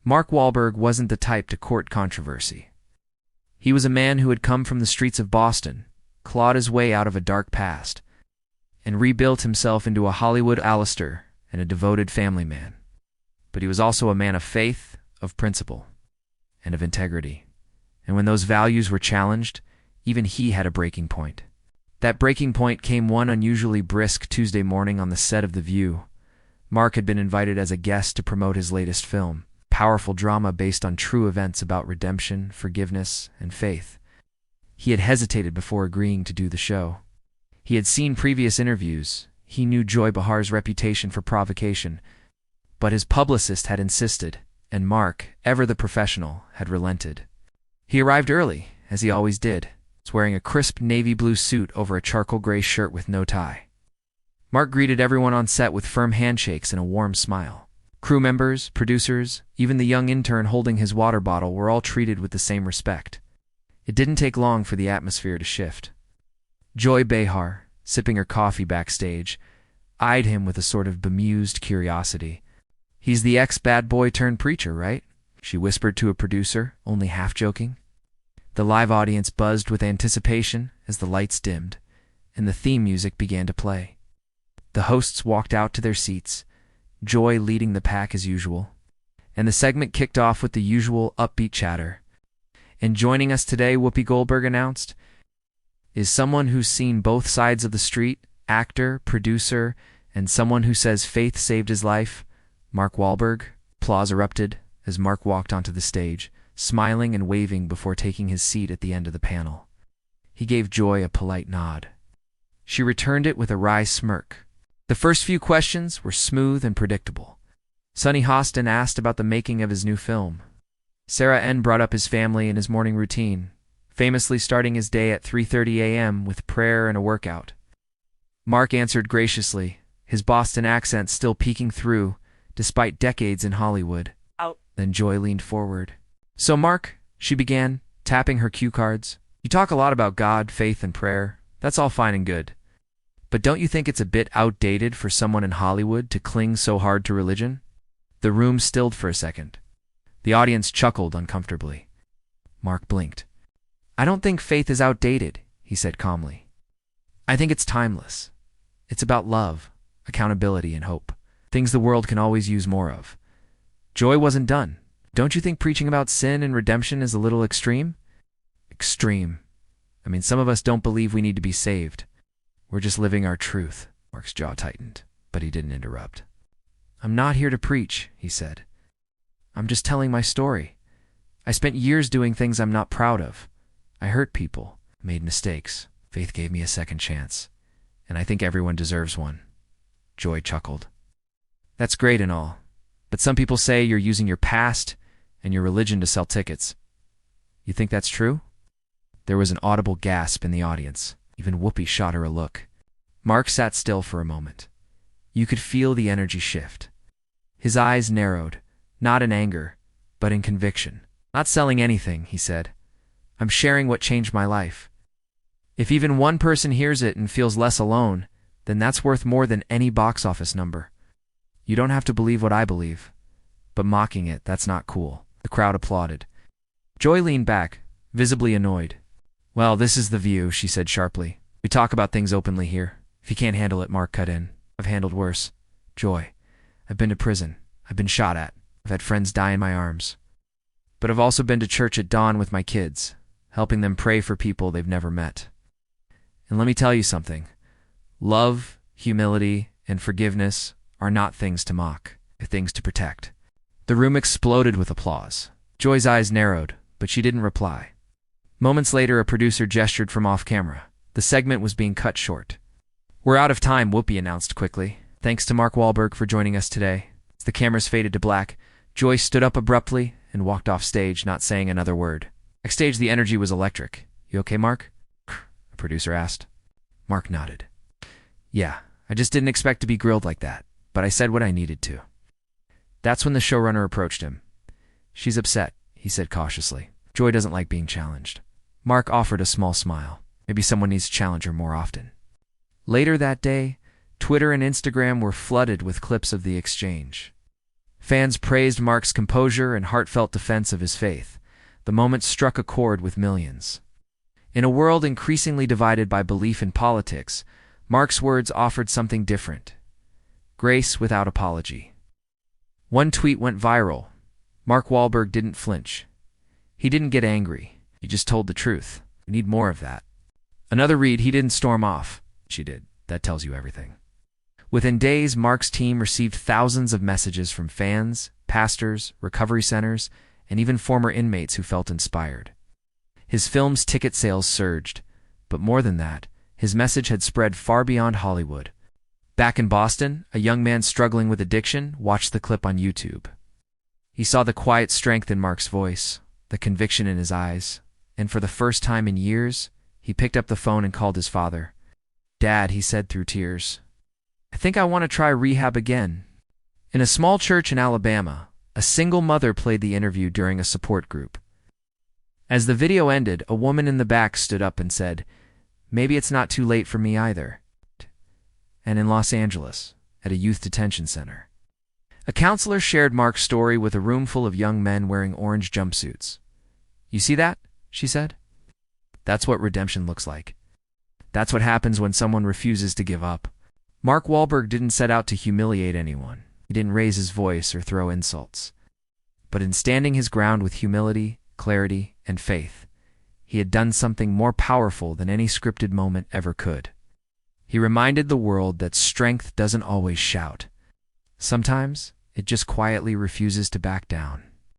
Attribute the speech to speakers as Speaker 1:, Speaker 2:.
Speaker 1: Mark Wahlberg wasn't the type to court controversy. He was a man who had come from the streets of Boston, clawed his way out of a dark past, and rebuilt himself into a Hollywood Alistair and a devoted family man. But he was also a man of faith, of principle, and of integrity. And when those values were challenged, even he had a breaking point. That breaking point came one unusually brisk Tuesday morning on the set of The View. Mark had been invited as a guest to promote his latest film, powerful drama based on true events about redemption, forgiveness, and faith. He had hesitated before agreeing to do the show. He had seen previous interviews. He knew Joy Behar's reputation for provocation, but his publicist had insisted, and Mark, ever the professional, had relented. He arrived early, as he always did, wearing a crisp navy blue suit over a charcoal gray shirt with no tie. Mark greeted everyone on set with firm handshakes and a warm smile. Crew members, producers, even the young intern holding his water bottle were all treated with the same respect. It didn't take long for the atmosphere to shift. Joy Behar, sipping her coffee backstage, eyed him with a sort of bemused curiosity. "He's the ex-bad boy turned preacher, right?" she whispered to a producer, only half joking. The live audience buzzed with anticipation as the lights dimmed, and the theme music began to play. The hosts walked out to their seats, Joy leading the pack as usual, and the segment kicked off with the usual upbeat chatter. "And joining us today," Whoopi Goldberg announced, "is someone who's seen both sides of the street, actor, producer, and someone who says faith saved his life, Mark Wahlberg." Applause erupted as Mark walked onto the stage, smiling and waving before taking his seat at the end of the panel. He gave Joy a polite nod. She returned it with a wry smirk. The first few questions were smooth and predictable. Sonny Hostin asked about the making of his new film. Sarah N. brought up his family and his morning routine, famously starting his day at 3:30 a.m. with prayer and a workout. Mark answered graciously, his Boston accent still peeking through, despite decades in Hollywood. Then Joy leaned forward. "So Mark," she began, tapping her cue cards, "you talk a lot about God, faith, and prayer. That's all fine and good. But don't you think it's a bit outdated for someone in Hollywood to cling so hard to religion?" The room stilled for a second. The audience chuckled uncomfortably. Mark blinked. "I don't think faith is outdated," he said calmly. "I think it's timeless. It's about love, accountability, and hope. Things the world can always use more of." Joy wasn't done. "Don't you think preaching about sin and redemption is a little extreme?" "Extreme. I mean, some of us don't believe we need to be saved. We're just living our truth." Mark's jaw tightened, but he didn't interrupt. "I'm not here to preach," he said. "I'm just telling my story. I spent years doing things I'm not proud of. I hurt people, made mistakes. Faith gave me a second chance, and I think everyone deserves one." Joy chuckled. "That's great and all, but some people say you're using your past and your religion to sell tickets. You think that's true?" There was an audible gasp in the audience. Even Whoopi shot her a look. Mark sat still for a moment. You could feel the energy shift. His eyes narrowed, not in anger, but in conviction. "Not selling anything," he said. "I'm sharing what changed my life. If even one person hears it and feels less alone, then that's worth more than any box office number. You don't have to believe what I believe. But mocking it, that's not cool." The crowd applauded. Joy leaned back, visibly annoyed. "Well, this is The View," she said sharply. "We talk about things openly here. If you can't handle it," Mark cut in. "I've handled worse. Joy, I've been to prison. I've been shot at. I've had friends die in my arms. But I've also been to church at dawn with my kids, helping them pray for people they've never met. And let me tell you something. Love, humility, and forgiveness are not things to mock. They're things to protect." The room exploded with applause. Joy's eyes narrowed, but she didn't reply. Moments later, a producer gestured from off-camera. The segment was being cut short. "We're out of time," Whoopi announced quickly. "Thanks to Mark Wahlberg for joining us today." As the cameras faded to black, Joy stood up abruptly and walked off stage, not saying another word. Backstage, the energy was electric. "You okay, Mark?" a producer asked. Mark nodded. "Yeah, I just didn't expect to be grilled like that, but I said what I needed to." That's when the showrunner approached him. "She's upset," he said cautiously. "Joy doesn't like being challenged." Mark offered a small smile. Maybe someone needs to challenge her more often. Later that day, Twitter and Instagram were flooded with clips of the exchange. Fans praised Mark's composure and heartfelt defense of his faith. The moment struck a chord with millions. In a world increasingly divided by belief in politics, Mark's words offered something different: grace without apology. One tweet went viral. Mark Wahlberg didn't flinch. He didn't get angry. He just told the truth. We need more of that. Another read: he didn't storm off. She did. That tells you everything. Within days, Mark's team received thousands of messages from fans, pastors, recovery centers, and even former inmates who felt inspired. His film's ticket sales surged, but more than that, his message had spread far beyond Hollywood. Back in Boston, a young man struggling with addiction watched the clip on YouTube. He saw the quiet strength in Mark's voice, the conviction in his eyes, and for the first time in years, he picked up the phone and called his father. "Dad," he said through tears, "I think I want to try rehab again." In a small church in Alabama, a single mother played the interview during a support group. As the video ended, a woman in the back stood up and said, "Maybe it's not too late for me either." And in Los Angeles, at a youth detention center, a counselor shared Mark's story with a room full of young men wearing orange jumpsuits. "You see that?" she said. "That's what redemption looks like. That's what happens when someone refuses to give up." Mark Wahlberg didn't set out to humiliate anyone. He didn't raise his voice or throw insults. But in standing his ground with humility, clarity, and faith, he had done something more powerful than any scripted moment ever could. He reminded the world that strength doesn't always shout. Sometimes it just quietly refuses to back down.